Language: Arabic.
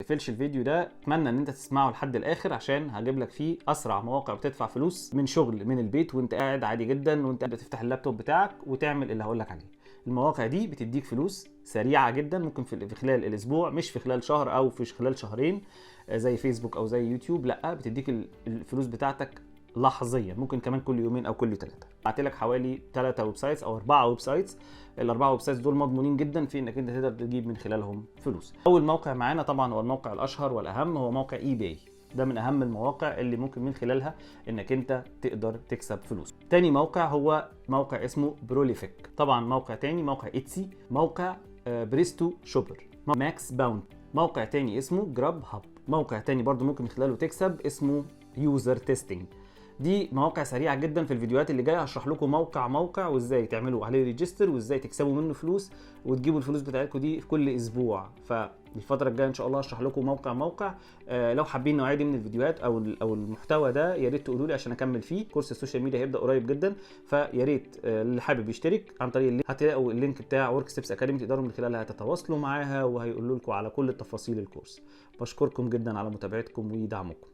تقفلش الفيديو ده، اتمنى ان انت تسمعه لحد الاخر عشان هجيب لك فيه اسرع مواقع بتدفع فلوس من شغل من البيت وانت قاعد عادي جدا، وانت بتفتح اللابتوب بتاعك وتعمل اللي هقول لك عليه. المواقع دي بتديك فلوس سريعه جدا، ممكن في خلال الاسبوع، مش في خلال شهر او في خلال شهرين زي فيسبوك او زي يوتيوب، لا بتديك الفلوس بتاعتك لحظيا، ممكن كمان كل يومين او كل 3. بعت لك حوالي 3 ويب سايتس او 4 ويب سايتس. الاربعه ويب سايتس دول مضمونين جدا في انك انت تقدر تجيب من خلالهم فلوس. اول موقع معانا طبعا هو الموقع الاشهر والاهم، هو موقع اي باي. ده من اهم المواقع اللي ممكن من خلالها انك انت تقدر تكسب فلوس. تاني موقع هو موقع اسمه بروليفيك. طبعا موقع تاني موقع ايتسي، موقع بريستو شوبر، ماكس باوند، موقع تاني اسمه جراب هاب، موقع تاني برضو ممكن من خلاله تكسب اسمه يوزر تيستنج. دي مواقع سريعه جدا. في الفيديوهات اللي جايه هشرح لكم موقع وازاي تعملوا عليه ريجستر وازاي تكسبوا منه فلوس وتجيبوا الفلوس بتاعتكم دي في كل اسبوع. فالفتره الجايه ان شاء الله هشرح لكم موقع. لو حابين النوعيه دي من الفيديوهات او المحتوى ده يا ريت تقولوا لي عشان اكمل فيه. كورس السوشيال ميديا هيبدا قريب جدا، فيا ريت اللي حابب يشترك عن طريق اللينك. هتلاقوا اللينك بتاع ورك ستيبس اكاديمي تقدروا من خلالها تتواصلوا معاها وهيقولوا لكم على كل تفاصيل الكورس. بشكركم جدا على متابعتكم ودعمكم.